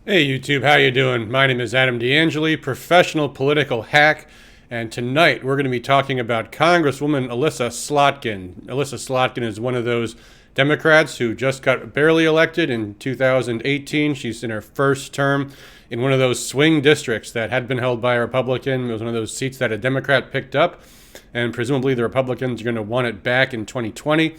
Hey YouTube, how you doing? My name is Adam D'Angeli, professional political hack, and tonight we're going to be talking about Congresswoman Elissa Slotkin. Elissa Slotkin is one of those Democrats who just got barely elected in 2018. She's in her first term in one of those swing districts that had been held by a Republican. It was one of those seats that a Democrat picked up, and presumably the Republicans are going to want it back in 2020.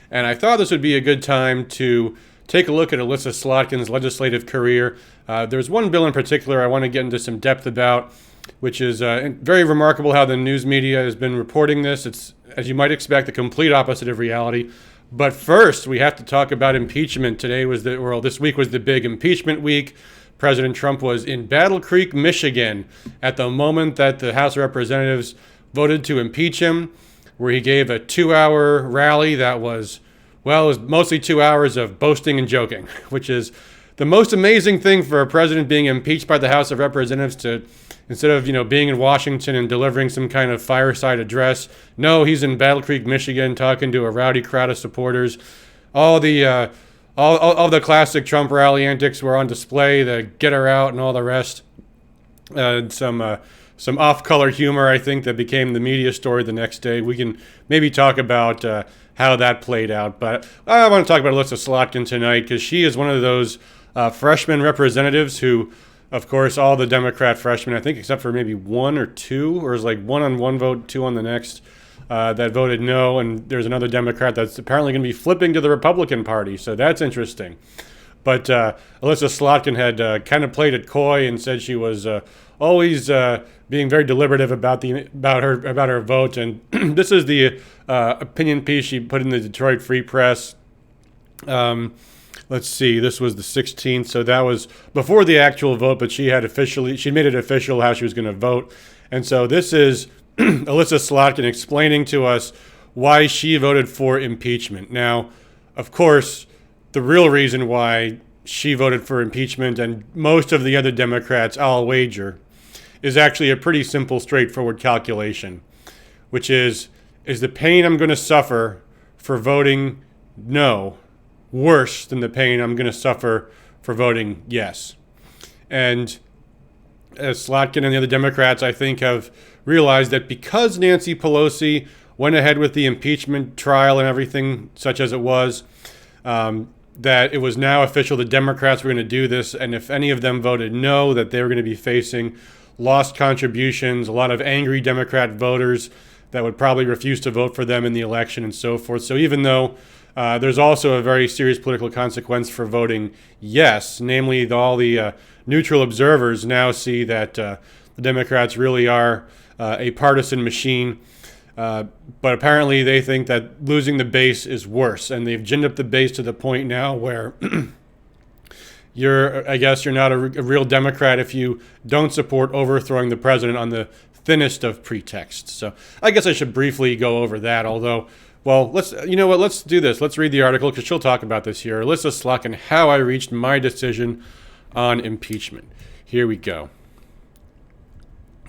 And I thought this would be a good time to take a look at Elissa Slotkin's legislative career. There's one bill in particular I want to get into some depth about, which is very remarkable how the news media has been reporting this. It's, as you might expect, the complete opposite of reality. But first, we have to talk about impeachment. This week was the big impeachment week. President Trump was in Battle Creek, Michigan, at the moment that the House of Representatives voted to impeach him, where he gave a 2-hour rally that was, well, it was mostly 2 hours of boasting and joking, which is the most amazing thing for a president being impeached by the House of Representatives to, instead of, being in Washington and delivering some kind of fireside address. No, he's in Battle Creek, Michigan, talking to a rowdy crowd of supporters. All the classic Trump rally antics were on display, the get her out and all the rest. Some off-color humor, I think, that became the media story the next day. We can maybe talk about how that played out. But I want to talk about Elissa Slotkin tonight because she is one of those freshman representatives who, of course, all the Democrat freshmen, I think except for maybe one or two, or is like one on one vote, two on the next, that voted no. And there's another Democrat that's apparently going to be flipping to the Republican Party. So that's interesting. But Elissa Slotkin had kind of played it coy and said she was always being very deliberative about her vote. And this is the opinion piece she put in the Detroit Free Press. Let's see, this was the 16th, so that was before the actual vote, but she made it official how she was going to vote. And so this is Elissa Slotkin explaining to us why she voted for impeachment. Now, of course, the real reason why she voted for impeachment and most of the other Democrats, I'll wager, is actually a pretty simple, straightforward calculation, which is the pain I'm going to suffer for voting no worse than the pain I'm going to suffer for voting yes? And as Slotkin and the other Democrats, I think, have realized that because Nancy Pelosi went ahead with the impeachment trial and everything, such as it was, that it was now official the Democrats were going to do this, and if any of them voted no, that they were going to be facing lost contributions, a lot of angry Democrat voters that would probably refuse to vote for them in the election and so forth. So even though there's also a very serious political consequence for voting yes, namely all the neutral observers now see that the Democrats really are a partisan machine. But apparently they think that losing the base is worse, and they've ginned up the base to the point now where you're not a real Democrat if you don't support overthrowing the president on the thinnest of pretexts. So I guess I should briefly go over that, although, well, let's do this. Let's read the article because she'll talk about this here. Elissa Slotkin, How I Reached My Decision on Impeachment. Here we go.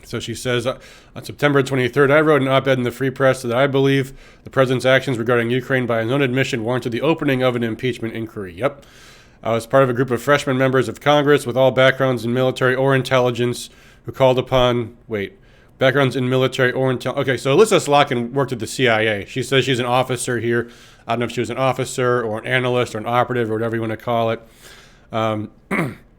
So she says, on September 23rd, I wrote an op-ed in the Free Press that I believe the president's actions regarding Ukraine by his own admission warranted the opening of an impeachment inquiry. Yep. I was part of a group of freshman members of Congress with all backgrounds in military or intelligence who called upon, backgrounds in military or intelligence. Okay, so Elissa Slotkin worked at the CIA. She says she's an officer here. I don't know if she was an officer or an analyst or an operative or whatever you want to call it.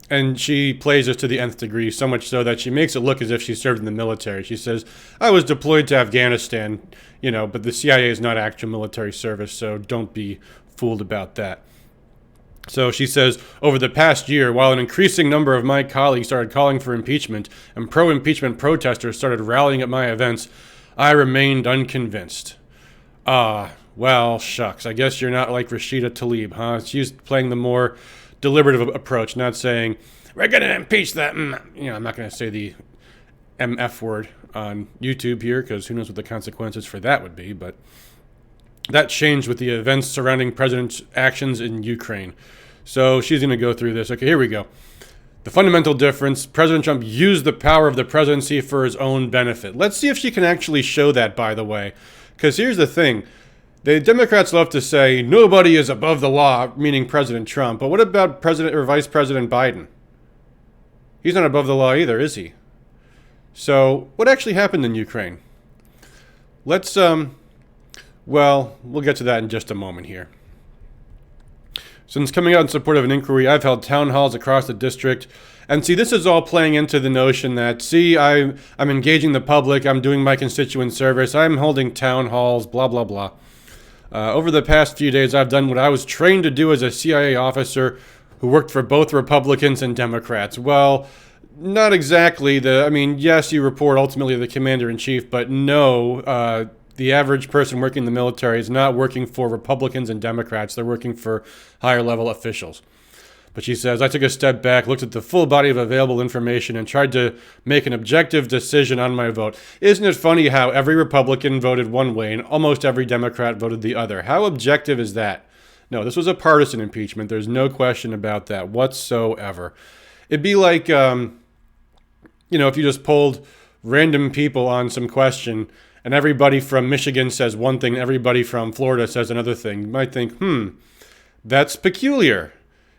And she plays this to the nth degree, so much so that she makes it look as if she served in the military. She says, I was deployed to Afghanistan, but the CIA is not actual military service, so don't be fooled about that. So she says, over the past year, while an increasing number of my colleagues started calling for impeachment and pro-impeachment protesters started rallying at my events, I remained unconvinced. Well, shucks. I guess you're not like Rashida Tlaib, huh? She's playing the more deliberative approach, not saying, we're going to impeach that. I'm not going to say the MF word on YouTube here because who knows what the consequences for that would be, but that changed with the events surrounding President's actions in Ukraine. So she's going to go through this. Okay, here we go. The fundamental difference, President Trump used the power of the presidency for his own benefit. Let's see if she can actually show that, by the way. Because here's the thing. The Democrats love to say, nobody is above the law, meaning President Trump. But what about President or Vice President Biden? He's not above the law either, is he? So what actually happened in Ukraine? Let's, well, we'll get to that in just a moment here. Since coming out in support of an inquiry, I've held town halls across the district. And see, this is all playing into the notion that, see, I'm engaging the public, I'm doing my constituent service, I'm holding town halls, blah, blah, blah. Over the past few days, I've done what I was trained to do as a CIA officer who worked for both Republicans and Democrats. Well, not exactly. Yes, you report ultimately to the commander-in-chief, but no, the average person working in the military is not working for Republicans and Democrats. They're working for higher-level officials. But she says, I took a step back, looked at the full body of available information, and tried to make an objective decision on my vote. Isn't it funny how every Republican voted one way and almost every Democrat voted the other? How objective is that? No, this was a partisan impeachment. There's no question about that whatsoever. It'd be like, if you just polled random people on some question, and everybody from Michigan says one thing, everybody from Florida says another thing. You might think, that's peculiar.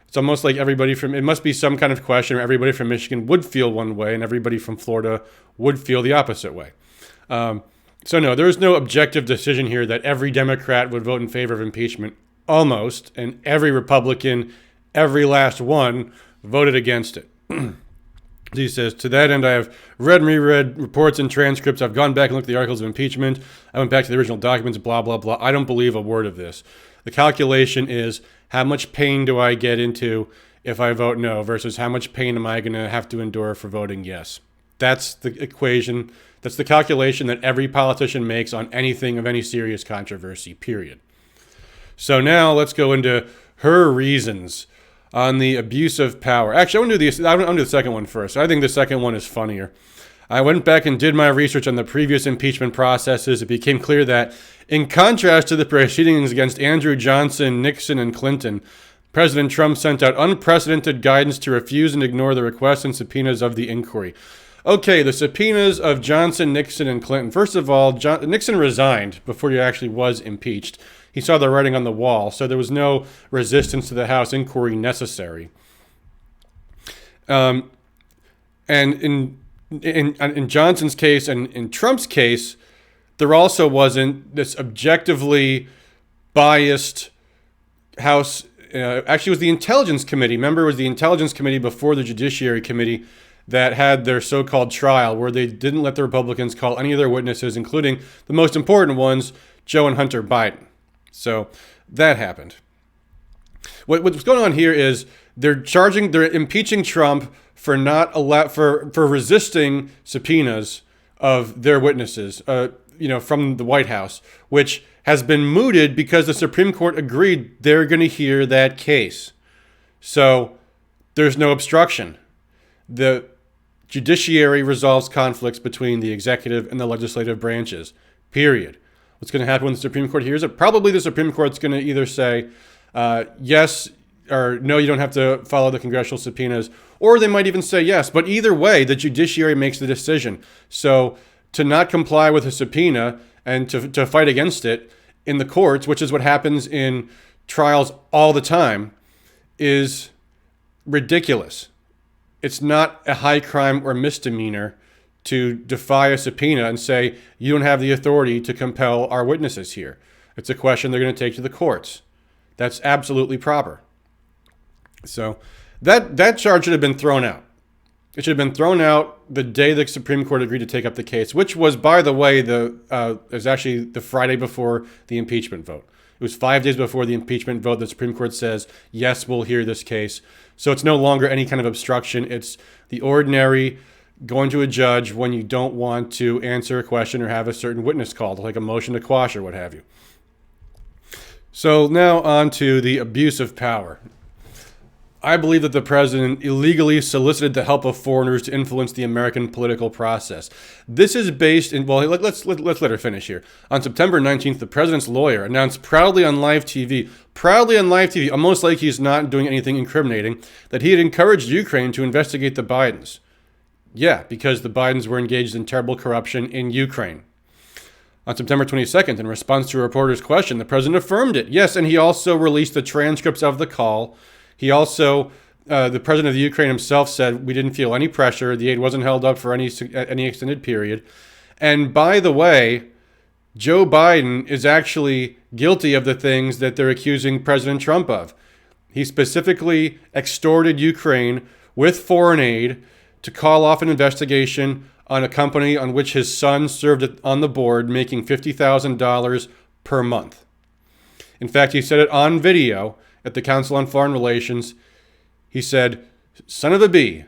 It's almost like it must be some kind of question where everybody from Michigan would feel one way and everybody from Florida would feel the opposite way. So no, there's no objective decision here that every Democrat would vote in favor of impeachment, almost, and every Republican, every last one, voted against it. He says, to that end, I have read and reread reports and transcripts. I've gone back and looked at the articles of impeachment. I went back to the original documents, blah, blah, blah. I don't believe a word of this. The calculation is, how much pain do I get into if I vote no versus how much pain am I going to have to endure for voting yes? That's the equation. That's the calculation that every politician makes on anything of any serious controversy, period. So now let's go into her reasons on the abuse of power. Actually, I'm going to do the second one first. I think the second one is funnier. I went back and did my research on the previous impeachment processes. It became clear that, in contrast to the proceedings against Andrew Johnson, Nixon, and Clinton, President Trump sent out unprecedented guidance to refuse and ignore the requests and subpoenas of the inquiry. Okay, the subpoenas of Johnson, Nixon, and Clinton. First of all, Nixon resigned before he actually was impeached. He saw the writing on the wall, so there was no resistance to the House inquiry necessary. And in Johnson's case and in Trump's case, there also wasn't this objectively biased House. Actually, it was the Intelligence Committee. Remember, it was the Intelligence Committee before the Judiciary Committee that had their so-called trial, where they didn't let the Republicans call any of their witnesses, including the most important ones, Joe and Hunter Biden. So that happened. What's going on here is they're impeaching Trump for for resisting subpoenas of their witnesses, from the White House, which has been mooted because the Supreme Court agreed they're going to hear that case. So there's no obstruction. The judiciary resolves conflicts between the executive and the legislative branches, period. What's going to happen when the Supreme Court hears it? Probably the Supreme Court's going to either say, yes, or no, you don't have to follow the congressional subpoenas, or they might even say yes. But either way, the judiciary makes the decision. So to not comply with a subpoena and to fight against it in the courts, which is what happens in trials all the time, is ridiculous. It's not a high crime or misdemeanor to defy a subpoena and say, you don't have the authority to compel our witnesses here. It's a question they're going to take to the courts. That's absolutely proper. So that charge should have been thrown out. It should have been thrown out the day the Supreme Court agreed to take up the case, which was, by the way, it was actually the Friday before the impeachment vote. It was 5 days before the impeachment vote. The Supreme Court says, yes, we'll hear this case. So it's no longer any kind of obstruction. It's the ordinary going to a judge when you don't want to answer a question or have a certain witness called, like a motion to quash or what have you. So now on to the abuse of power. I believe that the president illegally solicited the help of foreigners to influence the American political process. This is based in, well, let's let her finish here. On September 19th, the president's lawyer announced proudly on live TV, almost like he's not doing anything incriminating, that he had encouraged Ukraine to investigate the Bidens. Yeah, because the Bidens were engaged in terrible corruption in Ukraine. On September 22nd, in response to a reporter's question, the president affirmed it. Yes, and he also released the transcripts of the call. He also The president of the Ukraine himself said we didn't feel any pressure. The aid wasn't held up for any extended period. And by the way, Joe Biden is actually guilty of the things that they're accusing President Trump of. He specifically extorted Ukraine with foreign aid to call off an investigation on a company on which his son served on the board, making $50,000 per month. In fact, he said it on video at the Council on Foreign Relations. He said, "Son of a bee,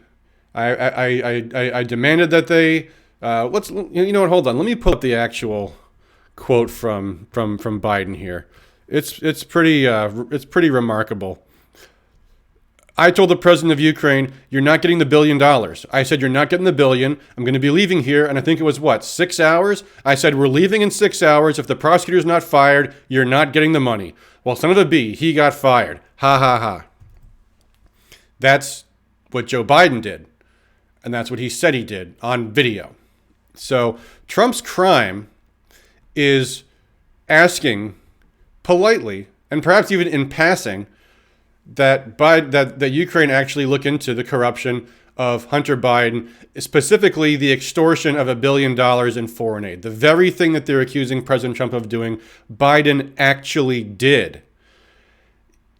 I demanded that they you know what? Hold on. Let me pull up the actual quote from Biden here. It's pretty remarkable. I told the president of Ukraine, you're not getting the $1 billion. I said, you're not getting the $1 billion. I'm going to be leaving here. And I think it was 6 hours? I said, we're leaving in 6 hours. If the prosecutor's not fired, you're not getting the money. Well, son of a bee, he got fired. Ha ha ha. That's what Joe Biden did. And that's what he said he did on video. So Trump's crime is asking politely, and perhaps even in passing, that Ukraine actually look into the corruption of Hunter Biden, specifically the extortion of $1 billion in foreign aid. The very thing that they're accusing President Trump of doing, Biden actually did.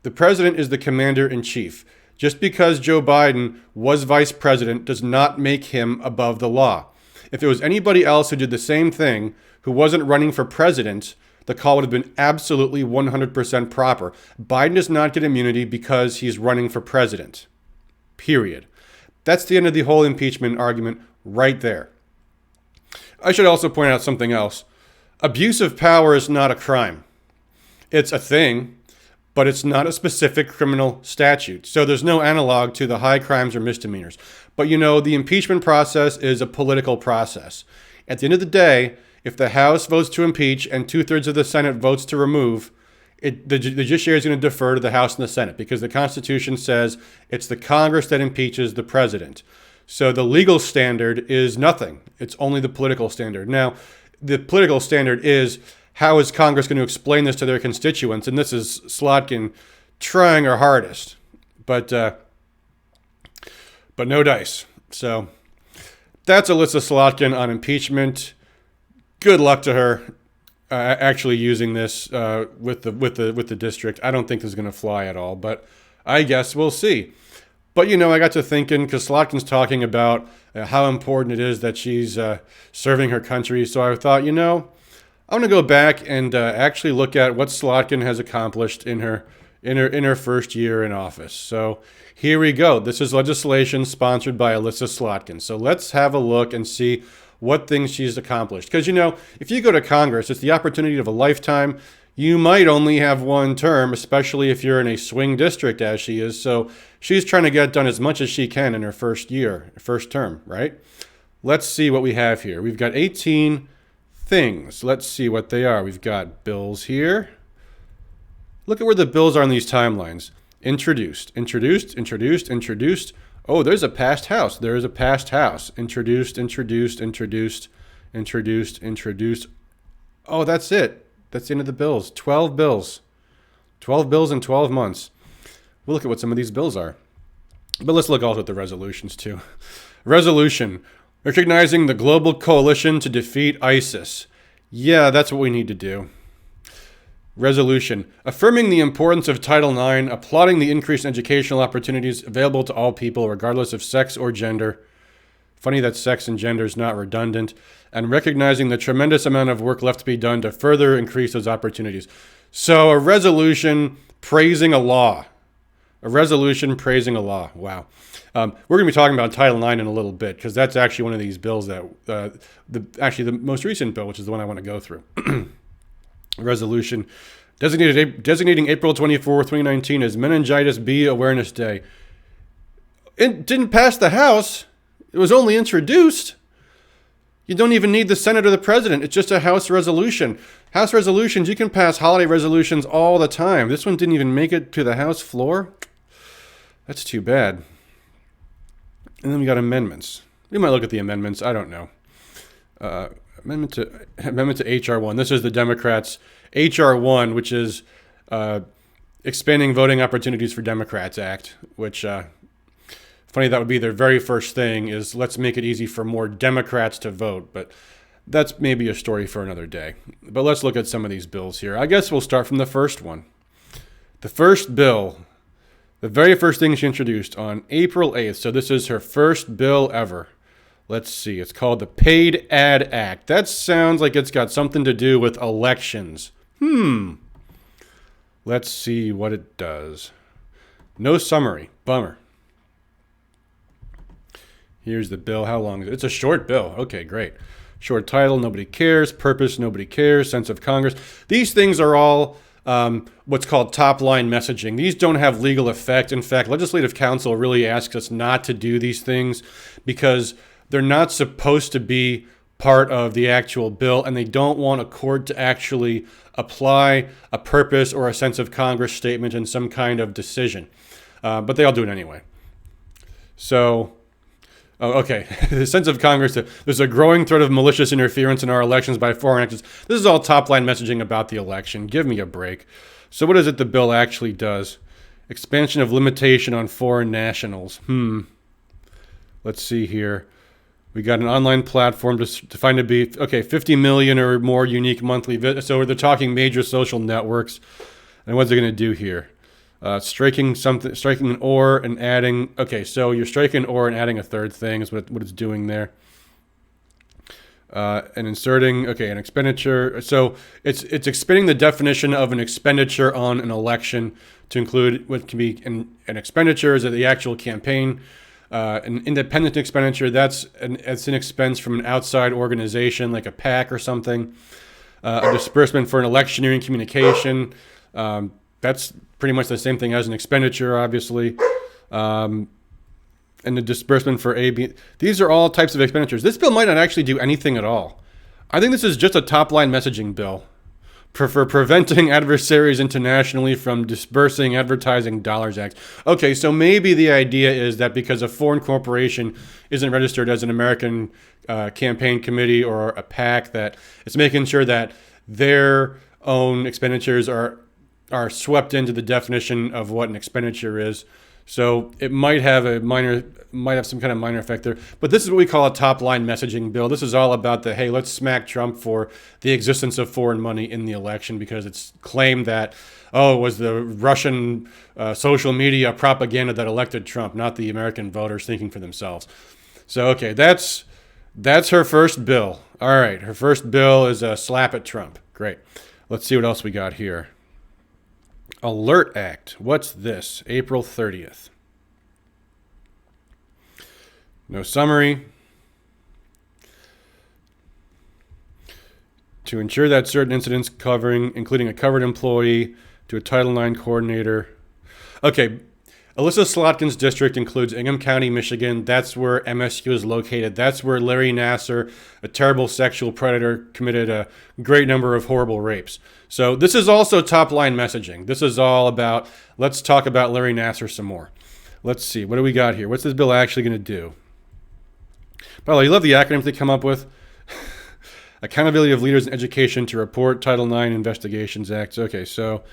The president is the commander-in-chief. Just because Joe Biden was vice president does not make him above the law. If it was anybody else who did the same thing, who wasn't running for president, the call would have been absolutely 100% proper. Biden does not get immunity because he's running for president. Period. That's the end of the whole impeachment argument right there. I should also point out something else. Abuse of power is not a crime. It's a thing, but it's not a specific criminal statute. So there's no analog to the high crimes or misdemeanors. But the impeachment process is a political process. At the end of the day, if the House votes to impeach and 2/3 of the Senate votes to remove, the judiciary is going to defer to the House and the Senate because the Constitution says it's the Congress that impeaches the president. So the legal standard is nothing. It's only the political standard. Now, the political standard is how is Congress going to explain this to their constituents? And this is Slotkin trying her hardest, but no dice. So that's Elissa Slotkin on impeachment. Good luck to her actually using this with the district. I don't think this is going to fly at all, but I guess we'll see. But I got to thinking because Slotkin's talking about how important it is that she's serving her country. So I thought, I'm going to go back and actually look at what Slotkin has accomplished in her first year in office. So here we go. This is legislation sponsored by Elissa Slotkin. So let's have a look and see what things she's accomplished. Because, if you go to Congress, it's the opportunity of a lifetime. You might only have one term, especially if you're in a swing district, as she is. So she's trying to get done as much as she can in her first term, right? Let's see what we have here. We've got 18 things. Let's see what they are. We've got bills here. Look at where the bills are on these timelines. Introduced. Oh, there's a passed House. There is a passed House. Introduced. Oh, that's it. That's the end of the bills. 12 bills. 12 bills in 12 months. We'll look at what some of these bills are. But let's look also at the resolutions, too. Resolution. Recognizing the global coalition to defeat ISIS. Yeah, that's what we need to do. Resolution. Affirming the importance of Title IX, applauding the increased educational opportunities available to all people, regardless of sex or gender. Funny that sex and gender is not redundant. And recognizing the tremendous amount of work left to be done to further increase those opportunities. So a resolution praising a law. A resolution praising a law. Wow. We're going to be talking about Title IX in a little bit because that's actually one of these bills that, the most recent bill, which is the one I want to go through. Resolution designating April 24, 2019 as Meningitis B Awareness Day. It didn't pass the House. It was only introduced. You don't even need the Senate or the President. It's just a House resolution. House resolutions, you can pass holiday resolutions all the time. This one didn't even make it to the House floor. That's too bad. And then we got amendments. We might look at the amendments. I don't know. Amendment to H.R. 1. This is the Democrats' H.R. 1, which is Expanding Voting Opportunities for Democrats Act, which Funny, that would be their very first thing is let's make it easy for more Democrats to vote. But that's maybe a story for another day. But let's look at some of these bills here. I guess we'll start from the first one. The first bill, the very first thing she introduced on April 8th. So this is her first bill ever. Let's see. It's called the Paid Ad Act. That sounds like it's got something to do with elections. Let's see what it does. No summary. Bummer. Here's the bill. How long is it? It's a short bill. Okay, great. Short title, nobody cares. Purpose, nobody cares. Sense of Congress. These things are all what's called top-line messaging. These don't have legal effect. In fact, Legislative Counsel really asks us not to do these things because they're not supposed to be part of the actual bill, and they don't want a court to actually apply a purpose or a sense of Congress statement in some kind of decision. But they all do it anyway. So, okay. The sense of Congress, there's a growing threat of malicious interference in our elections by foreign actors. This is all top-line messaging about the election. Give me a break. So what is it the bill actually does? Expansion of limitation on foreign nationals. Let's see here. We got an online platform defined to be, 50 million or more unique monthly visitors. So they're talking major social networks. And what's it going to do here? Striking an or and adding. Okay, so you're striking an or and adding a third thing is what it's doing there. And inserting, an expenditure. So it's expanding the definition of an expenditure on an election to include what can be an expenditure is the actual campaign. An independent expenditure, it's an expense from an outside organization like a PAC or something. A disbursement for an electioneering communication. That's pretty much the same thing as an expenditure, obviously. And the disbursement for AB. These are all types of expenditures. This bill might not actually do anything at all. I think this is just a top-line messaging bill for preventing adversaries internationally from disbursing advertising dollars acts. Okay, so maybe the idea is that because a foreign corporation isn't registered as an American campaign committee or a PAC, that it's making sure that their own expenditures are swept into the definition of what an expenditure is. So it might have some kind of minor effect there. But this is what we call a top-line messaging bill. This is all about hey, let's smack Trump for the existence of foreign money in the election because it's claimed that, it was the Russian social media propaganda that elected Trump, not the American voters thinking for themselves. So, okay, that's her first bill. All right, her first bill is a slap at Trump. Great. Let's see what else we got here. Alert Act. What's this? April 30th. No summary. To ensure that certain incidents including a covered employee to a Title IX coordinator. Okay, Elissa Slotkin's district includes Ingham County, Michigan. That's where MSU is located. That's where Larry Nassar, a terrible sexual predator, committed a great number of horrible rapes. So this is also top-line messaging. This is all about, let's talk about Larry Nassar some more. Let's see, what do we got here? What's this bill actually going to do? By the way, you love the acronyms they come up with. Accountability of Leaders in Education to Report Title IX Investigations Act. Okay, so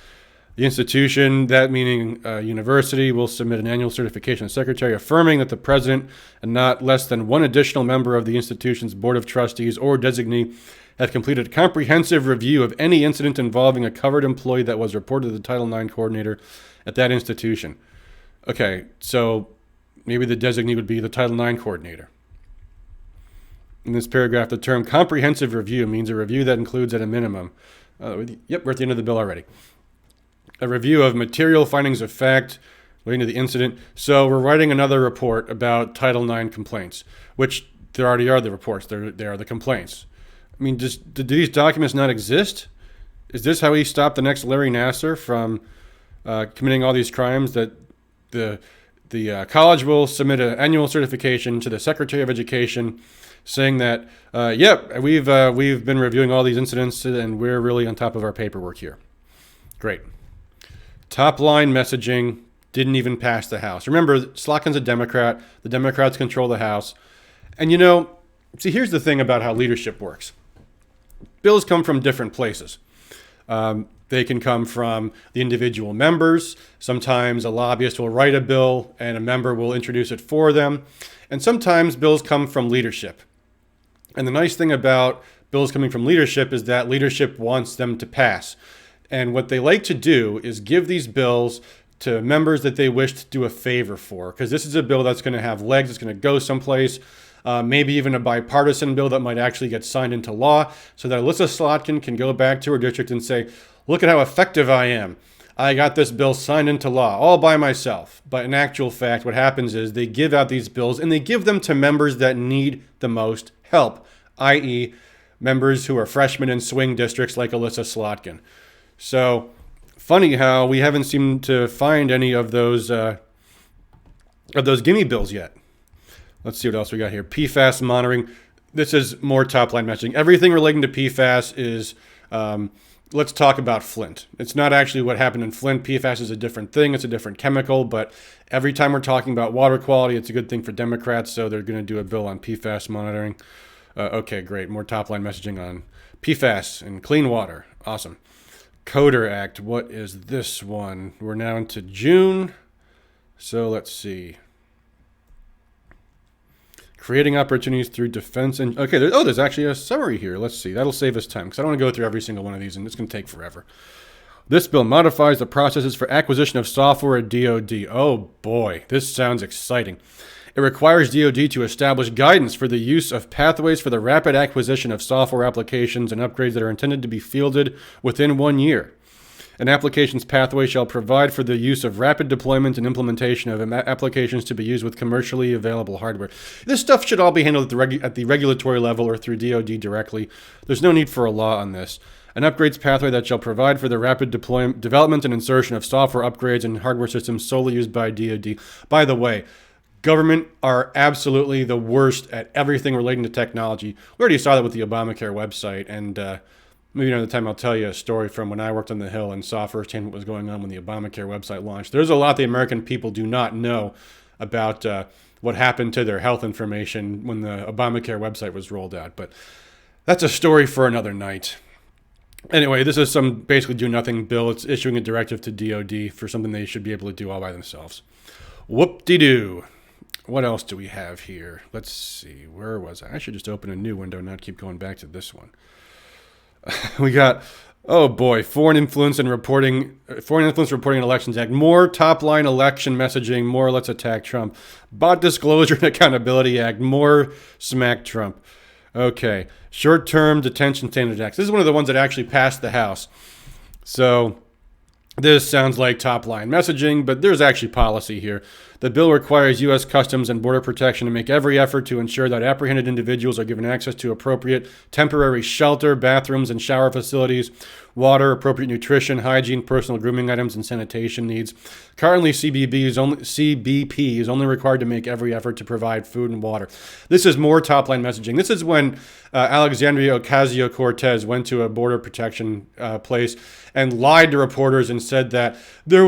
the institution, that meaning university, will submit an annual certification to the secretary affirming that the president and not less than one additional member of the institution's board of trustees or designee have completed a comprehensive review of any incident involving a covered employee that was reported to the Title IX coordinator at that institution. Okay, so maybe the designee would be the Title IX coordinator. In this paragraph, the term comprehensive review means a review that includes at a minimum. We're at the end of the bill already. A review of material findings of fact relating to the incident. So we're writing another report about Title IX complaints, which there already are the reports. They are the complaints. I mean, do these documents not exist? Is this how we stop the next Larry Nassar from committing all these crimes? That the college will submit an annual certification to the Secretary of Education saying that, we've been reviewing all these incidents and we're really on top of our paperwork here. Great. Top line messaging didn't even pass the House. Remember, Slotkin's a Democrat. The Democrats control the House. And see, here's the thing about how leadership works. Bills come from different places. They can come from the individual members. Sometimes a lobbyist will write a bill and a member will introduce it for them. And sometimes bills come from leadership. And the nice thing about bills coming from leadership is that leadership wants them to pass. And what they like to do is give these bills to members that they wish to do a favor for, because this is a bill that's going to have legs, it's going to go someplace, maybe even a bipartisan bill that might actually get signed into law, so that Elissa Slotkin can go back to her district and say, look at how effective I am. I got this bill signed into law all by myself. But in actual fact, what happens is they give out these bills and they give them to members that need the most help, i.e., members who are freshmen in swing districts like Elissa Slotkin. So, funny how we haven't seemed to find any of those gimme bills yet. Let's see what else we got here. PFAS monitoring. This is more top-line messaging. Everything relating to PFAS is, let's talk about Flint. It's not actually what happened in Flint. PFAS is a different thing. It's a different chemical. But every time we're talking about water quality, it's a good thing for Democrats, so they're going to do a bill on PFAS monitoring. Okay, great. More top-line messaging on PFAS and clean water. Awesome. Coder Act. What is this one? We're now into June. So let's see. Creating opportunities through defense and okay. There's actually a summary here. Let's see. That'll save us time because I don't want to go through every single one of these, and it's going to take forever. This bill modifies the processes for acquisition of software at DoD. Oh boy, this sounds exciting. It requires DoD to establish guidance for the use of pathways for the rapid acquisition of software applications and upgrades that are intended to be fielded within 1 year. An application's pathway shall provide for the use of rapid deployment and implementation of applications to be used with commercially available hardware. This stuff should all be handled at the regulatory level or through DoD directly. There's no need for a law on this. An upgrades pathway that shall provide for the rapid development and insertion of software upgrades and hardware systems solely used by DoD. By the way, government are absolutely the worst at everything relating to technology. We already saw that with the Obamacare website, and maybe another time I'll tell you a story from when I worked on the Hill and saw firsthand what was going on when the Obamacare website launched. There's a lot the American people do not know about what happened to their health information when the Obamacare website was rolled out, but that's a story for another night. Anyway, this is some basically do-nothing bill. It's issuing a directive to DoD for something they should be able to do all by themselves. Whoop-de-doo. What else do we have here? Let's see. Where was I? I should just open a new window, not keep going back to this one. We got, oh boy, Foreign Influence Reporting Elections Act. More top-line election messaging. More let's attack Trump. Bot Disclosure and Accountability Act. More smack Trump. Okay. Short-Term Detention Standards Act. This is one of the ones that actually passed the House. So this sounds like top-line messaging, but there's actually policy here. The bill requires U.S. Customs and Border Protection to make every effort to ensure that apprehended individuals are given access to appropriate temporary shelter, bathrooms, and shower facilities, water, appropriate nutrition, hygiene, personal grooming items, and sanitation needs. Currently, CBP is only required to make every effort to provide food and water. This is more top-line messaging. This is when Alexandria Ocasio-Cortez went to a border protection place and lied to reporters and said that they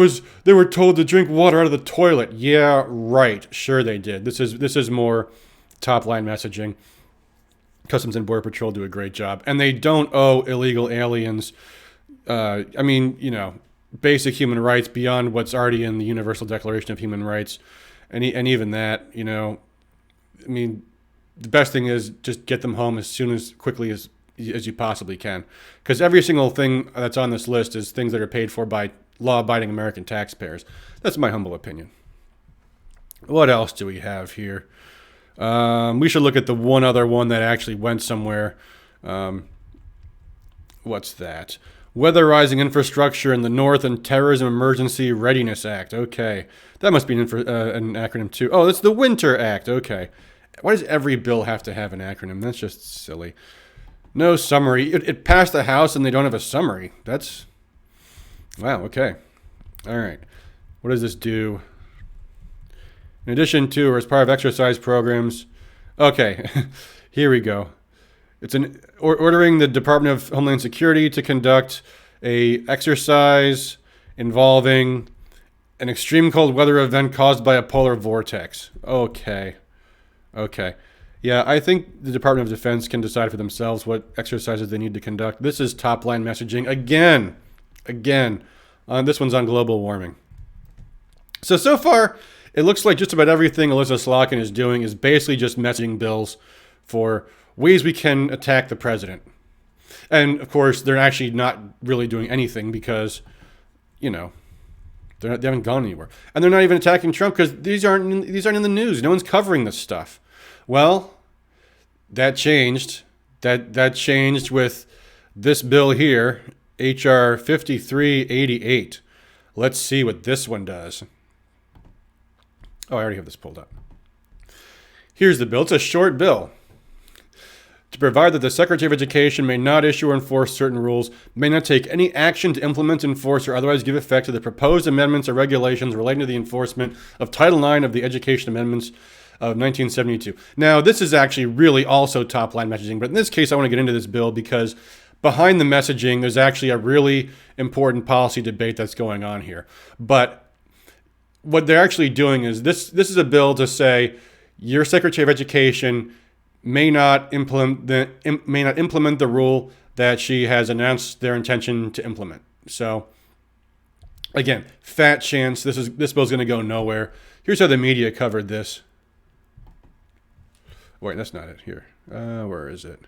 were told to drink water out of the toilet. Yeah, right. Sure they did. This is more top-line messaging. Customs and Border Patrol do a great job. And they don't owe illegal aliens, basic human rights beyond what's already in the Universal Declaration of Human Rights. And even that, the best thing is just get them home as quickly as you possibly can. Because every single thing that's on this list is things that are paid for by law-abiding American taxpayers. That's my humble opinion. What else do we have here? We should look at the one other one that actually went somewhere. What's that? Weatherizing Infrastructure in the North and Terrorism Emergency Readiness Act. Okay. That must be an acronym too. Oh, that's the Winter Act. Okay. Why does every bill have to have an acronym? That's just silly. No summary. It passed the House and they don't have a summary. That's... Wow, okay. All right. What does this do? In addition to, or as part of exercise programs, okay, here we go. It's ordering the Department of Homeland Security to conduct a exercise involving an extreme cold weather event caused by a polar vortex. Okay. Yeah, I think the Department of Defense can decide for themselves what exercises they need to conduct. This is top-line messaging again. This one's on global warming. So far, it looks like just about everything Elissa Slotkin is doing is basically just messaging bills for ways we can attack the president. And, of course, they're actually not really doing anything because, they haven't gone anywhere. And they're not even attacking Trump because these aren't in the news. No one's covering this stuff. Well, that changed. That changed with this bill here, H.R. 5388. Let's see what this one does. Oh, I already have this pulled up. Here's the bill. It's a short bill. To provide that the Secretary of Education may not issue or enforce certain rules, may not take any action to implement, enforce, or otherwise give effect to the proposed amendments or regulations relating to the enforcement of Title IX of the Education Amendments of 1972. Now, this is actually really also top-line messaging, but in this case, I want to get into this bill because behind the messaging, there's actually a really important policy debate that's going on here. But what they're actually doing is this is a bill to say your Secretary of Education may not implement the rule that she has announced their intention to implement. So, again, fat chance this bill's going to go nowhere. Here's how the media covered this. Wait, that's not it. Here, where is it?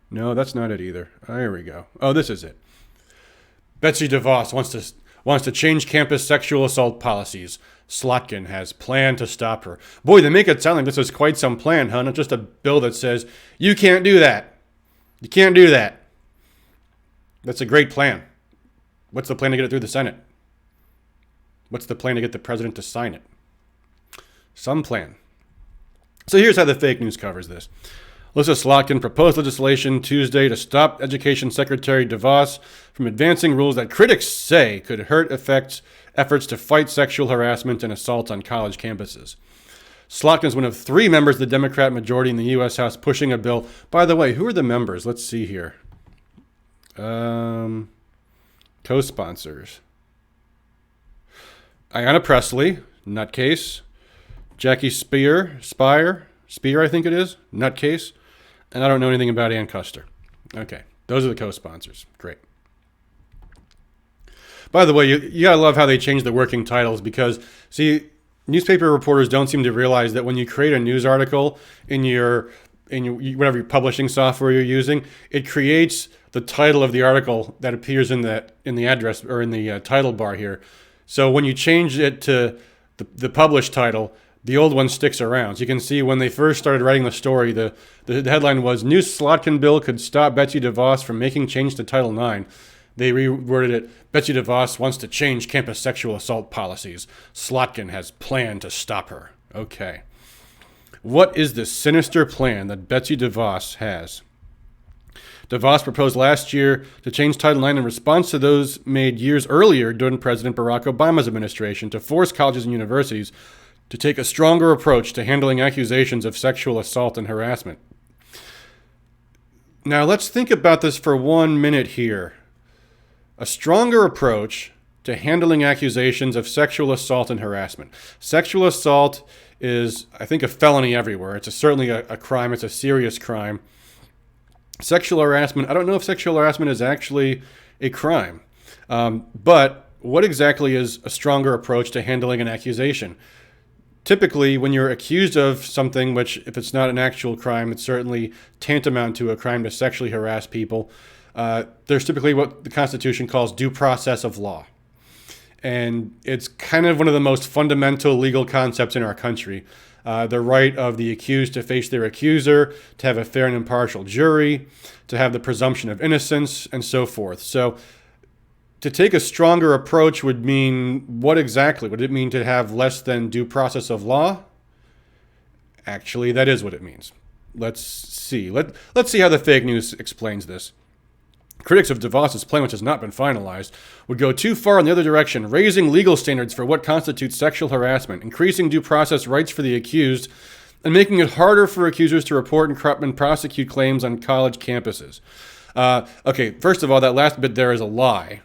No, that's not it either. Here we go. Oh, this is it. Betsy DeVos wants to change campus sexual assault policies. Slotkin has planned to stop her. Boy, they make it sound like this is quite some plan, huh? Not just a bill that says, you can't do that. You can't do that. That's a great plan. What's the plan to get it through the Senate? What's the plan to get the president to sign it? Some plan. So here's how the fake news covers this. Elissa Slotkin proposed legislation Tuesday to stop Education Secretary DeVos from advancing rules that critics say could hurt efforts to fight sexual harassment and assault on college campuses. Slotkin is one of 3 members of the Democrat majority in the U.S. House pushing a bill. By the way, who are the members? Let's see here. Co-sponsors. Ayanna Pressley, nutcase. Jackie Spear, I think it is, nutcase. And I don't know anything about Ann Custer. Okay, those are the co-sponsors. Great. By the way, you gotta love how they change the working titles because, see, newspaper reporters don't seem to realize that when you create a news article in your whatever publishing software you're using, it creates the title of the article that appears in the address or in the title bar here. So when you change it to the published title, the old one sticks around. So you can see when they first started writing the story, the headline was, New Slotkin Bill Could Stop Betsy DeVos from Making Change to Title IX. They reworded it, Betsy DeVos wants to change campus sexual assault policies. Slotkin has planned to stop her. Okay. What is the sinister plan that Betsy DeVos has? DeVos proposed last year to change Title IX in response to those made years earlier during President Barack Obama's administration to force colleges and universities to take a stronger approach to handling accusations of sexual assault and harassment. Now let's think about this for 1 minute here. A stronger approach to handling accusations of sexual assault and harassment. Sexual assault is, I think, a felony everywhere. It's certainly a crime. It's a serious crime. Sexual harassment, I don't know if sexual harassment is actually a crime. But what exactly is a stronger approach to handling an accusation? Typically, when you're accused of something, which if it's not an actual crime, it's certainly tantamount to a crime to sexually harass people, there's typically what the Constitution calls due process of law. And it's kind of one of the most fundamental legal concepts in our country. The right of the accused to face their accuser, to have a fair and impartial jury, to have the presumption of innocence, and so forth. So to take a stronger approach would mean what exactly? Would it mean to have less than due process of law? Actually, that is what it means. Let's see. Let's see how the fake news explains this. Critics of DeVos's plan, which has not been finalized, would go too far in the other direction, raising legal standards for what constitutes sexual harassment, increasing due process rights for the accused, and making it harder for accusers to report and prosecute claims on college campuses. Okay, first of all, that last bit there is a lie,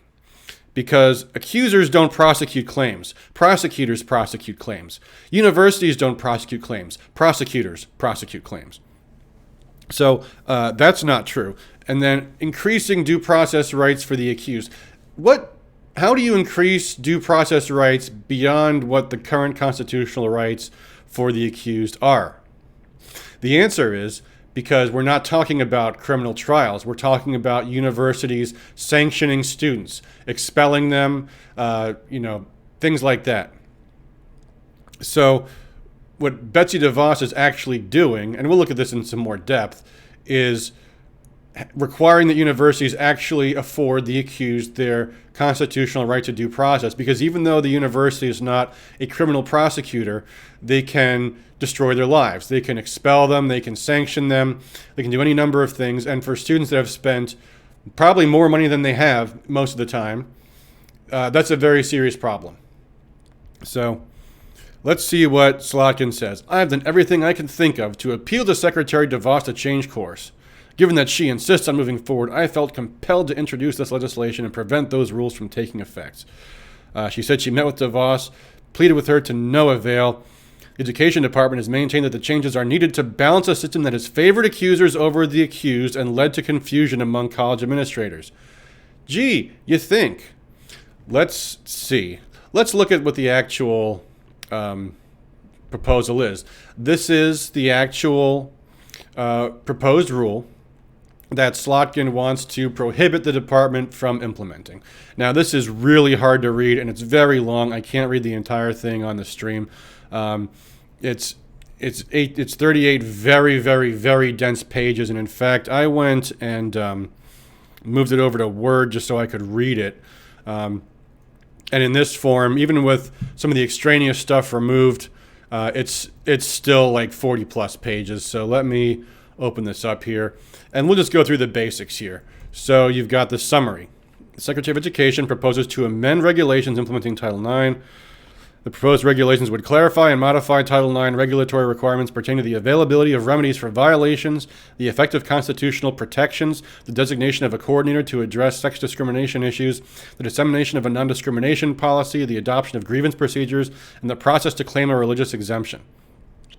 because accusers don't prosecute claims. Prosecutors prosecute claims. Universities don't prosecute claims. Prosecutors prosecute claims. So that's not true. And then increasing due process rights for the accused. How do you increase due process rights beyond what the current constitutional rights for the accused are? The answer is because we're not talking about criminal trials. We're talking about universities sanctioning students, expelling them, things like that. So what Betsy DeVos is actually doing, and we'll look at this in some more depth, is requiring that universities actually afford the accused their constitutional right to due process, because even though the university is not a criminal prosecutor, they can destroy their lives. They can expel them, they can sanction them, they can do any number of things. And for students that have spent probably more money than they have most of the time, that's a very serious problem. So let's see what Slotkin says. I've done everything I can think of to appeal to Secretary DeVos to change course. Given that she insists on moving forward, I felt compelled to introduce this legislation and prevent those rules from taking effect. She said she met with DeVos, pleaded with her to no avail. The Education Department has maintained that the changes are needed to balance a system that has favored accusers over the accused and led to confusion among college administrators. Gee, you think. Let's see. Let's look at what the actual proposal is. This is the actual proposed rule that Slotkin wants to prohibit the department from implementing. Now, this is really hard to read, and it's very long. I can't read the entire thing on the stream. It's 38 very, very, very dense pages, and in fact, I went and moved it over to Word just so I could read it. And in this form, even with some of the extraneous stuff removed, it's still like 40 plus pages. So let me open this up here, and we'll just go through the basics here. So you've got the summary. The Secretary of Education proposes to amend regulations implementing Title IX. The proposed regulations would clarify and modify Title IX regulatory requirements pertaining to the availability of remedies for violations, the effective constitutional protections, the designation of a coordinator to address sex discrimination issues, the dissemination of a non-discrimination policy, the adoption of grievance procedures, and the process to claim a religious exemption.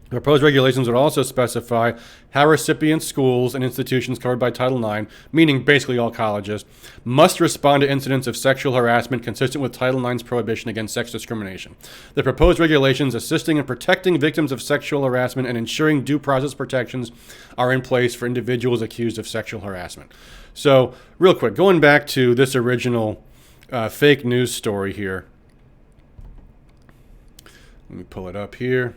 The proposed regulations would also specify how recipients, schools, and institutions covered by Title IX, meaning basically all colleges, must respond to incidents of sexual harassment consistent with Title IX's prohibition against sex discrimination. The proposed regulations assisting and protecting victims of sexual harassment and ensuring due process protections are in place for individuals accused of sexual harassment. So, real quick, going back to this original fake news story here. Let me pull it up here.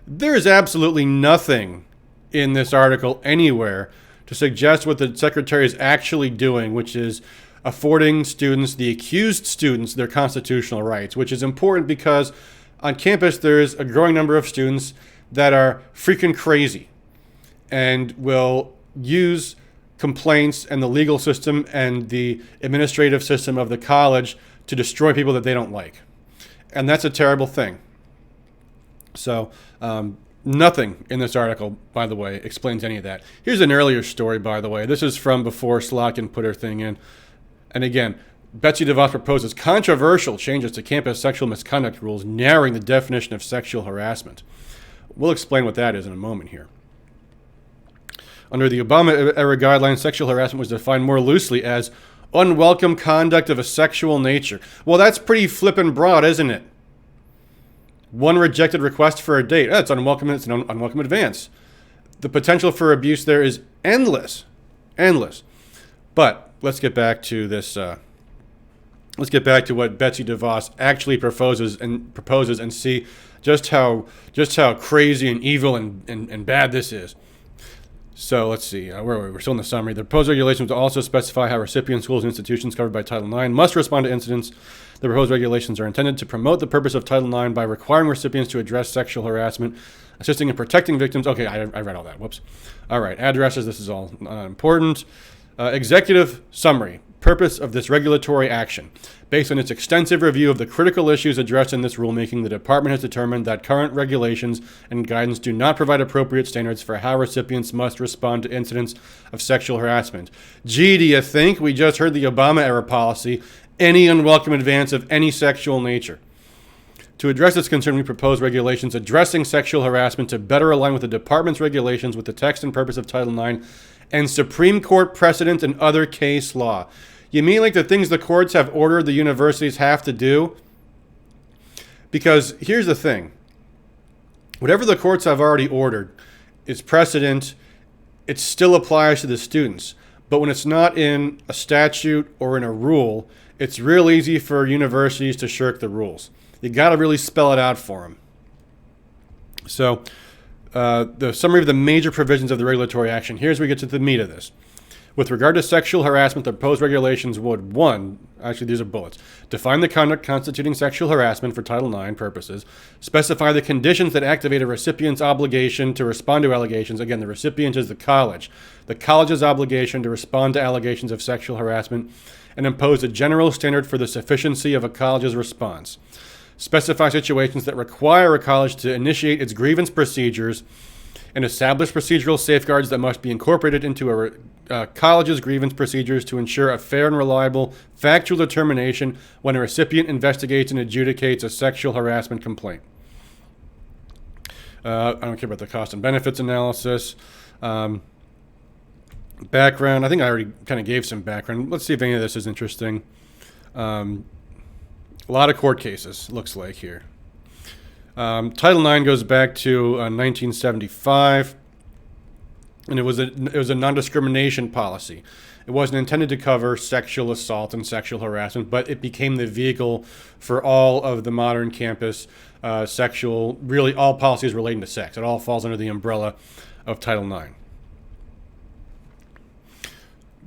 There is absolutely nothing in this article anywhere to suggest what the Secretary is actually doing, which is affording students, the accused students, their constitutional rights, which is important because on campus there's a growing number of students that are freaking crazy and will use complaints and the legal system and the administrative system of the college to destroy people that they don't like. And that's a terrible thing. So nothing in this article, by the way, explains any of that. Here's an earlier story, by the way. This is from before Slotkin put her thing in. And again, Betsy DeVos proposes controversial changes to campus sexual misconduct rules, narrowing the definition of sexual harassment. We'll explain what that is in a moment here. Under the Obama-era guidelines, sexual harassment was defined more loosely as unwelcome conduct of a sexual nature. Well, that's pretty flippin' broad, isn't it? One rejected request for a date. That's unwelcome. It's an unwelcome advance. The potential for abuse there is endless. Endless. But let's get back to this. Let's get back to what Betsy DeVos actually proposes and see just how crazy and evil and bad this is. So let's see. Where are we? We're still in the summary. The proposed regulations will also specify how recipients, schools, and institutions covered by Title IX must respond to incidents. The proposed regulations are intended to promote the purpose of Title IX by requiring recipients to address sexual harassment, assisting and protecting victims. Okay, I read all that. Whoops. All right, addresses. This is all important. Executive summary. purpose of this regulatory action. Based on its extensive review of the critical issues addressed in this rulemaking, the Department has determined that current regulations and guidance do not provide appropriate standards for how recipients must respond to incidents of sexual harassment. Gee, do you think? We just heard the Obama-era policy, any unwelcome advance of any sexual nature. To address this concern, we propose regulations addressing sexual harassment to better align with the Department's regulations with the text and purpose of Title IX and Supreme Court precedent and other case law. You mean like the things the courts have ordered the universities have to do? Because here's the thing. Whatever the courts have already ordered is precedent. It still applies to the students. But when it's not in a statute or in a rule, it's real easy for universities to shirk the rules. You got to really spell it out for them. So, the summary of the major provisions of the regulatory action. Here's where we get to the meat of this. With regard to sexual harassment, the proposed regulations would, 1, actually these are bullets, define the conduct constituting sexual harassment for Title IX purposes, specify the conditions that activate a recipient's obligation to respond to allegations. Again, the recipient is the college. The college's obligation to respond to allegations of sexual harassment and impose a general standard for the sufficiency of a college's response. Specify situations that require a college to initiate its grievance procedures and establish procedural safeguards that must be incorporated into a college's grievance procedures to ensure a fair and reliable factual determination when a recipient investigates and adjudicates a sexual harassment complaint. I don't care about the cost and benefits analysis. Background, I think I already kind of gave some background. Let's see if any of this is interesting. A lot of court cases, looks like here. Title IX goes back to 1975, and it was a non-discrimination policy. It wasn't intended to cover sexual assault and sexual harassment, but it became the vehicle for all of the modern campus really all policies relating to sex. It all falls under the umbrella of Title IX.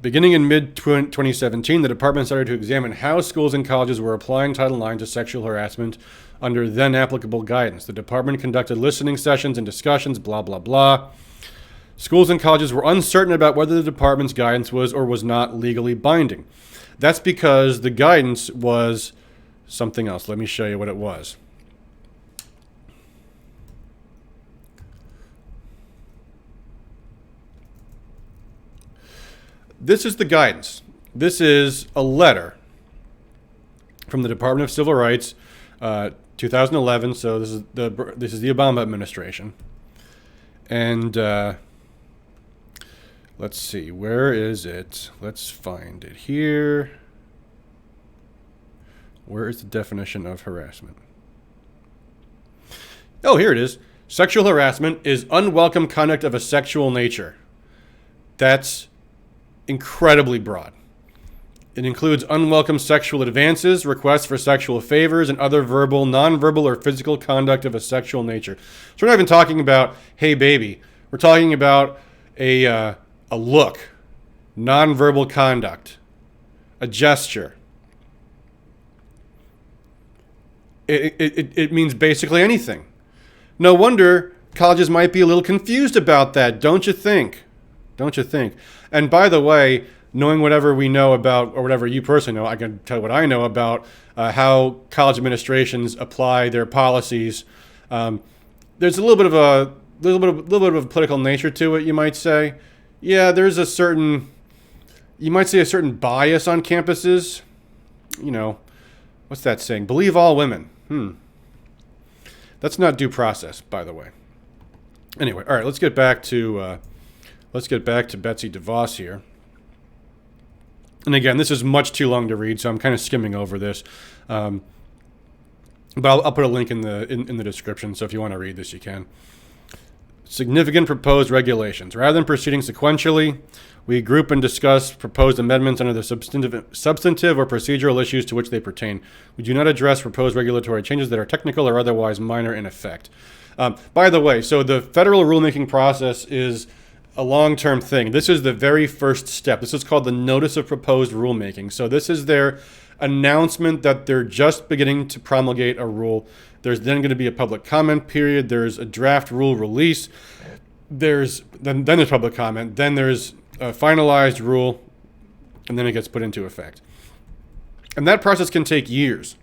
Beginning in mid-2017, the department started to examine how schools and colleges were applying Title IX to sexual harassment under then applicable guidance. The department conducted listening sessions and discussions, blah, blah, blah. Schools and colleges were uncertain about whether the department's guidance was or was not legally binding. That's because the guidance was something else. Let me show you what it was. This is the guidance. This is a letter from the Department of Civil Rights, 2011. So this is the Obama administration. And let's see, where is it? Let's find it here. Where is the definition of harassment? Oh, here it is. Sexual harassment is unwelcome conduct of a sexual nature. That's incredibly broad. It includes unwelcome sexual advances, requests for sexual favors, and other verbal, nonverbal, or physical conduct of a sexual nature. So we're not even talking about, hey, baby. We're talking about a look, nonverbal conduct, a gesture. It means basically anything. No wonder colleges might be a little confused about that, don't you think? Don't you think? And by the way, knowing whatever we know about, or whatever you personally know, I can tell you what I know about how college administrations apply their policies. There's a little bit of a political nature to it, you might say. Yeah, there's a certain bias on campuses. You know, what's that saying? Believe all women. That's not due process, by the way. Anyway, all right, let's get back to Betsy DeVos here. And again, this is much too long to read, so I'm kind of skimming over this. But I'll put a link in the description, so if you want to read this, you can. Significant proposed regulations. Rather than proceeding sequentially, we group and discuss proposed amendments under the substantive or procedural issues to which they pertain. We do not address proposed regulatory changes that are technical or otherwise minor in effect. By the way, so the federal rulemaking process is a long-term thing. This is the very first step. This is called the Notice of Proposed Rulemaking. So this is their announcement that they're just beginning to promulgate a rule. There's then going to be a public comment period. There's a draft rule release. Then there's public comment. Then there's a finalized rule. and then it gets put into effect. And that process can take years.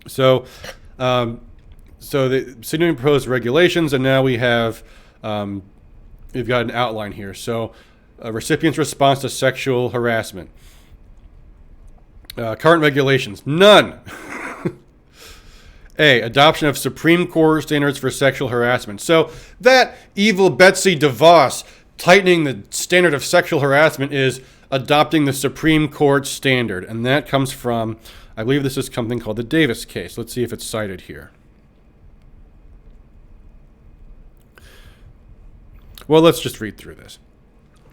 So the significantly proposed regulations, and now we have, we've got an outline here. So recipient's response to sexual harassment. Current regulations, none. A, adoption of Supreme Court standards for sexual harassment. So that evil Betsy DeVos tightening the standard of sexual harassment is adopting the Supreme Court standard. And that comes from, I believe this is something called the Davis case. Let's see if it's cited here. Well, let's just read through this.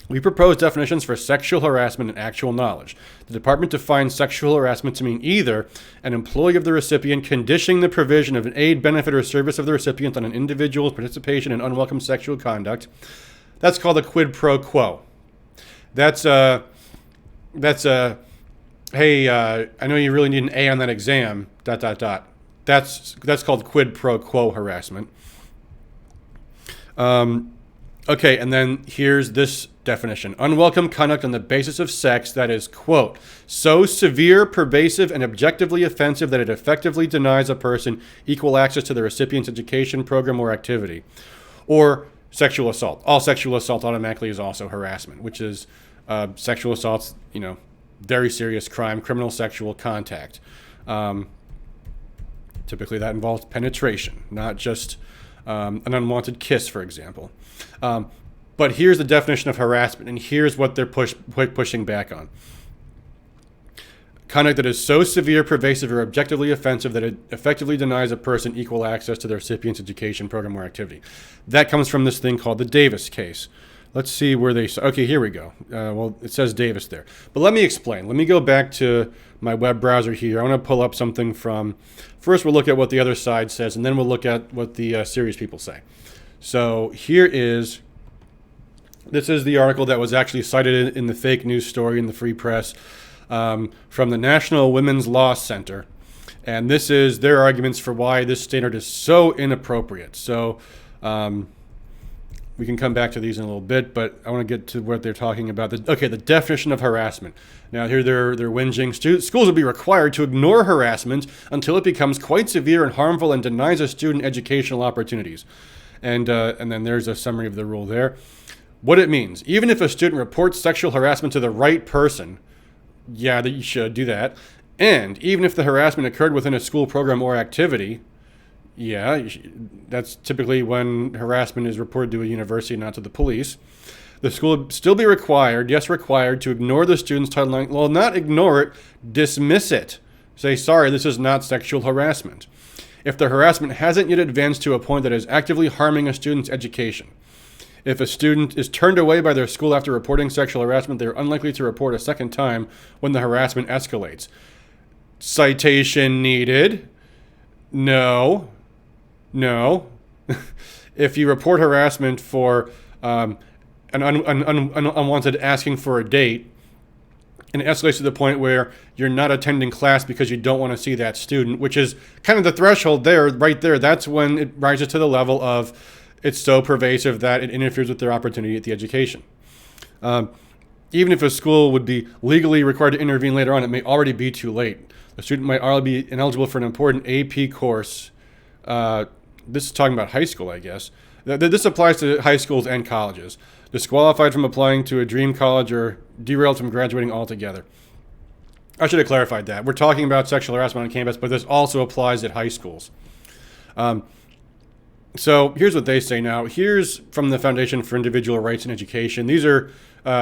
We propose definitions for sexual harassment and actual knowledge. The department defines sexual harassment to mean either an employee of the recipient conditioning the provision of an aid, benefit, or service of the recipient on an individual's participation in unwelcome sexual conduct. That's called a quid pro quo. That's hey, I know you really need an A on that exam, ... That's called quid pro quo harassment. Okay, and then here's this definition. Unwelcome conduct on the basis of sex that is, quote, so severe, pervasive, and objectively offensive that it effectively denies a person equal access to the recipient's education, program, or activity. Or sexual assault. All sexual assault automatically is also harassment, which is sexual assault's, very serious crime, criminal sexual contact. Typically that involves penetration, not just an unwanted kiss, for example. But here's the definition of harassment, and here's what they're pushing back on. Conduct that is so severe, pervasive, or objectively offensive that it effectively denies a person equal access to the recipient's education, program, or activity. That comes from this thing called the Davis case. Let's see where they... Okay, here we go. Well, it says Davis there. But let me explain. Let me go back to my web browser here. I want to pull up something from... First, we'll look at what the other side says, and then we'll look at what the serious people say. So here is... This is the article that was actually cited in the fake news story in the Free Press from the National Women's Law Center. And this is their arguments for why this standard is so inappropriate. So... we can come back to these in a little bit, but I want to get to what they're talking about. The definition of harassment. Now, here they're whinging. Schools will be required to ignore harassment until it becomes quite severe and harmful and denies a student educational opportunities. And then there's a summary of the rule there. What it means. Even if a student reports sexual harassment to the right person, yeah, that you should do that. And even if the harassment occurred within a school program or activity, yeah, that's typically when harassment is reported to a university, not to the police. The school would still be required, yes, required, to ignore the student's Title IX. Well, not ignore it, dismiss it. Say, sorry, this is not sexual harassment. If the harassment hasn't yet advanced to a point that is actively harming a student's education. If a student is turned away by their school after reporting sexual harassment, they are unlikely to report a second time when the harassment escalates. Citation needed. No. If you report harassment for an unwanted asking for a date, and it escalates to the point where you're not attending class because you don't want to see that student, which is kind of the threshold there, right there. That's when it rises to the level of it's so pervasive that it interferes with their opportunity at the education. Even if a school would be legally required to intervene later on, it may already be too late. The student might already be ineligible for an important AP course. This is talking about high school, I guess. This applies to high schools and colleges. Disqualified from applying to a dream college or derailed from graduating altogether. I should have clarified that. We're talking about sexual harassment on campus, but this also applies at high schools. So here's what they say now. Here's from the Foundation for Individual Rights in Education. These are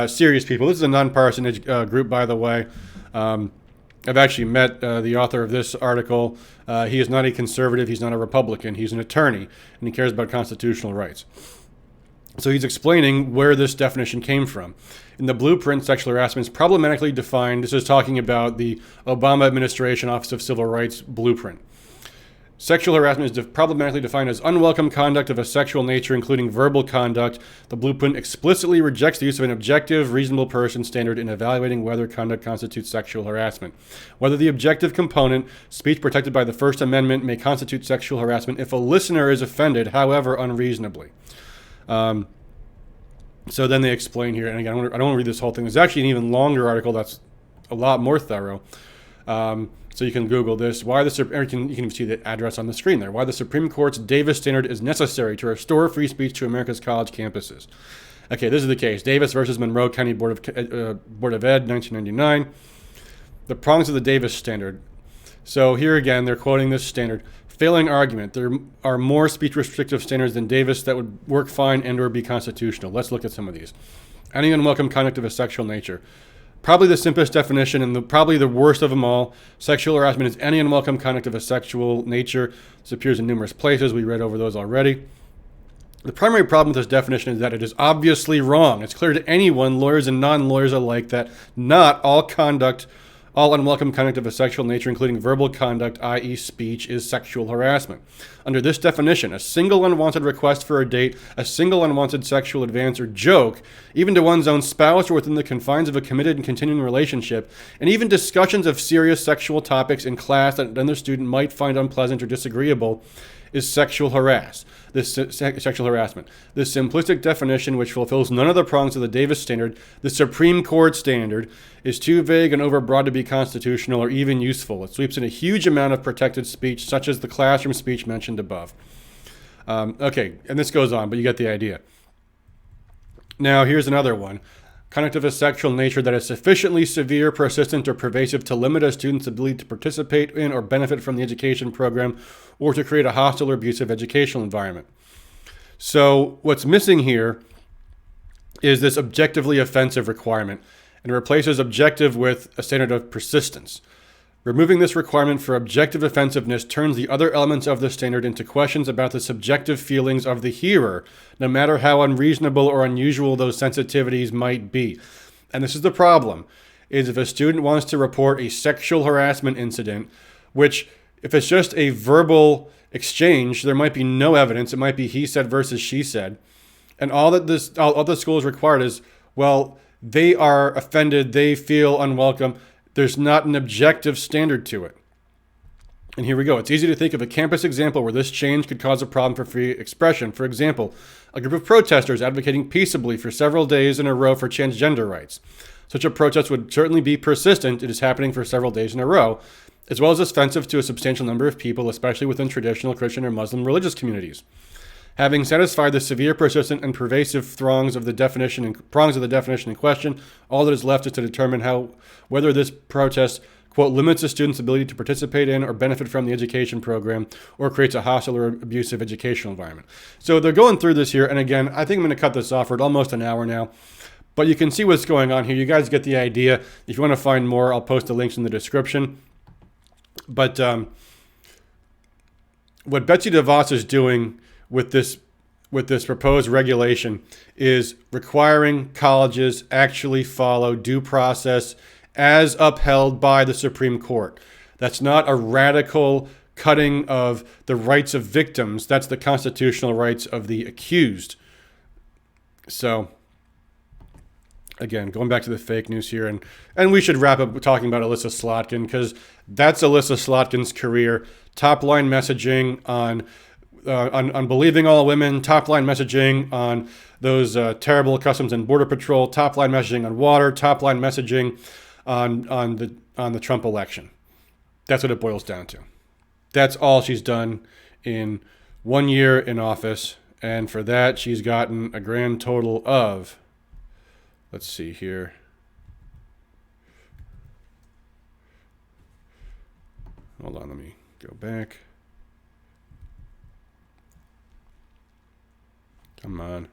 serious people. This is a nonpartisan group, by the way. I've actually met the author of this article. He is not a conservative. He's not a Republican. He's an attorney, and he cares about constitutional rights. So he's explaining where this definition came from. In the blueprint, sexual harassment is problematically defined. This is talking about the Obama administration Office of Civil Rights blueprint. Sexual harassment is problematically defined as unwelcome conduct of a sexual nature, including verbal conduct. The blueprint explicitly rejects the use of an objective, reasonable person standard in evaluating whether conduct constitutes sexual harassment. Whether the objective component, speech protected by the First Amendment, may constitute sexual harassment if a listener is offended, however unreasonably. So then they explain here, and again, I don't want to read this whole thing. There's actually an even longer article that's a lot more thorough. So you can Google this. Why the you can even see the address on the screen there. Why the Supreme Court's Davis standard is necessary to restore free speech to America's college campuses. Okay, this is the case. Davis versus Monroe County Board of Ed, 1999. The prongs of the Davis standard. So here again, they're quoting this standard. Failing argument. There are more speech restrictive standards than Davis that would work fine and or be constitutional. Let's look at some of these. Any unwelcome conduct of a sexual nature. Probably the simplest definition and probably the worst of them all. Sexual harassment is any unwelcome conduct of a sexual nature. This appears in numerous places. We read over those already. The primary problem with this definition is that it is obviously wrong. It's clear to anyone, lawyers and non-lawyers alike, that not all unwelcome conduct of a sexual nature, including verbal conduct, i.e. speech, is sexual harassment. Under this definition, a single unwanted request for a date, a single unwanted sexual advance or joke, even to one's own spouse or within the confines of a committed and continuing relationship, and even discussions of serious sexual topics in class that another student might find unpleasant or disagreeable, is sexual harassment. This simplistic definition, which fulfills none of the prongs of the Davis standard, the Supreme Court standard, is too vague and overbroad to be constitutional or even useful. It sweeps in a huge amount of protected speech, such as the classroom speech mentioned above. Okay, and this goes on, but you get the idea. Now, here's another one. Conduct of a sexual nature that is sufficiently severe, persistent, or pervasive to limit a student's ability to participate in or benefit from the education program or to create a hostile or abusive educational environment. So what's missing here is this objectively offensive requirement, and it replaces objective with a standard of persistence. Removing this requirement for objective offensiveness turns the other elements of the standard into questions about the subjective feelings of the hearer, no matter how unreasonable or unusual those sensitivities might be. And this is the problem, is if a student wants to report a sexual harassment incident, which if it's just a verbal exchange, there might be no evidence. It might be he said versus she said. And all the school is required is, well, they are offended, they feel unwelcome. There's not an objective standard to it. And here we go. It's easy to think of a campus example where this change could cause a problem for free expression. For example, a group of protesters advocating peaceably for several days in a row for transgender rights. Such a protest would certainly be persistent. It is happening for several days in a row, as well as offensive to a substantial number of people, especially within traditional Christian or Muslim religious communities. Having satisfied the severe, persistent, and pervasive prongs of the definition in question, all that is left is to determine whether this protest, quote, limits a student's ability to participate in or benefit from the education program or creates a hostile or abusive educational environment. So they're going through this here, and again, I think I'm going to cut this off. We're at almost an hour now. But you can see what's going on here. You guys get the idea. If you want to find more, I'll post the links in the description. But what Betsy DeVos is doing with this proposed regulation is requiring colleges actually follow due process as upheld by the Supreme Court. That's not a radical cutting of the rights of victims. That's the constitutional rights of the accused. So, again, going back to the fake news here, and we should wrap up talking about Elissa Slotkin, because that's Elissa Slotkin's career. Top-line messaging on believing all women, top-line messaging on those terrible Customs and Border Patrol, top-line messaging on water, top-line messaging on the Trump election. That's what it boils down to. That's all she's done in 1 year in office, and for that she's gotten a grand total of, let's see here, hold on, let me go back. Come on.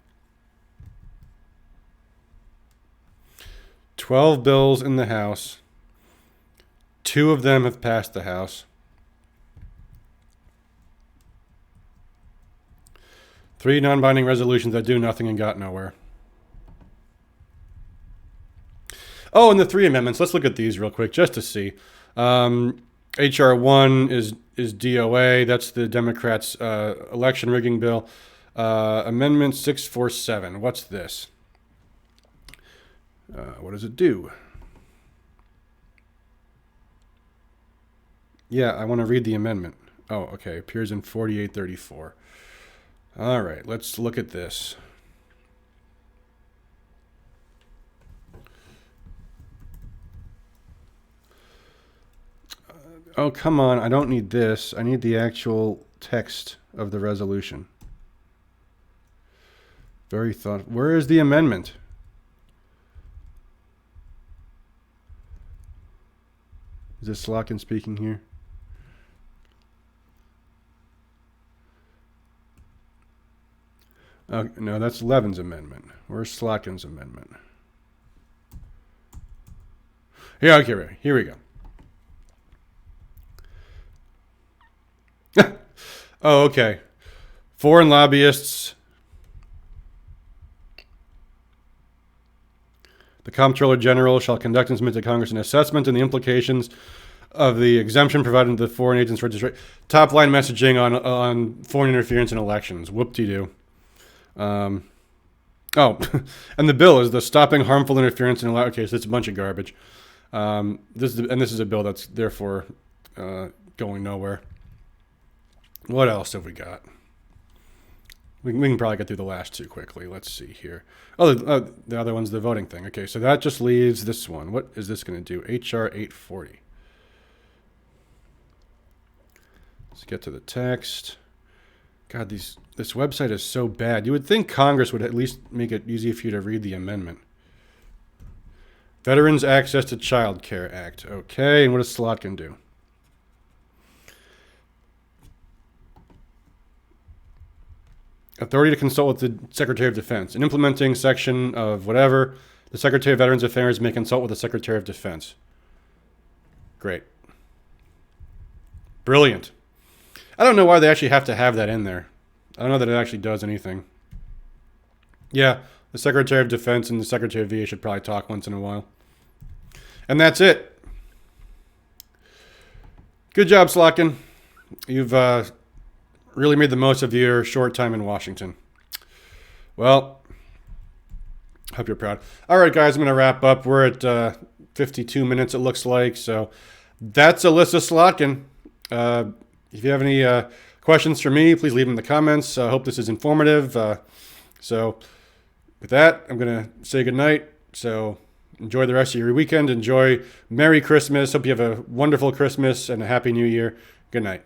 12 bills in the House. 2 of them have passed the House. 3 non-binding resolutions that do nothing and got nowhere. Oh, and the 3 amendments. Let's look at these real quick just to see. H.R. 1 is DOA. That's the Democrats' election rigging bill. Amendment 647. What's this? What does it do? Yeah, I want to read the amendment. Oh, okay. Appears in 4834. All right, let's look at this. Oh, come on. I don't need this. I need the actual text of the resolution. Very thoughtful. Where is the amendment? Is this Slotkin speaking here? No, that's Levin's amendment. Where's Slotkin's amendment? Yeah, okay, here we go. Oh, okay. Foreign lobbyists. The Comptroller General shall conduct and submit to Congress an assessment and the implications of the exemption provided to the foreign agents registration. Top line messaging on foreign interference in elections. Whoop-de-doo. And the bill is the Stopping Harmful Interference in Elections. Okay, so it's a bunch of garbage. This is a bill that's therefore going nowhere. What else have we got? We can probably get through the last two quickly. Let's see here. Oh, the other one's the voting thing. Okay, so that just leaves this one. What is this going to do? HR 840. Let's get to the text. God, this website is so bad. You would think Congress would at least make it easy for you to read the amendment. Veterans Access to Child Care Act. Okay, and what does Slotkin do? Authority to consult with the Secretary of Defense. An implementing section of whatever, the Secretary of Veterans Affairs may consult with the Secretary of Defense. Great. Brilliant. I don't know why they actually have to have that in there. I don't know that it actually does anything. Yeah, the Secretary of Defense and the Secretary of VA should probably talk once in a while. And that's it. Good job, Slotkin. You've really made the most of your short time in Washington. Well, hope you're proud. All right, guys, I'm going to wrap up. We're at 52 minutes, it looks like. So that's Elissa Slotkin. If you have any questions for me, please leave them in the comments. I hope this is informative. So with that, I'm going to say goodnight. So enjoy the rest of your weekend. Enjoy Merry Christmas. Hope you have a wonderful Christmas and a Happy New Year. Good night.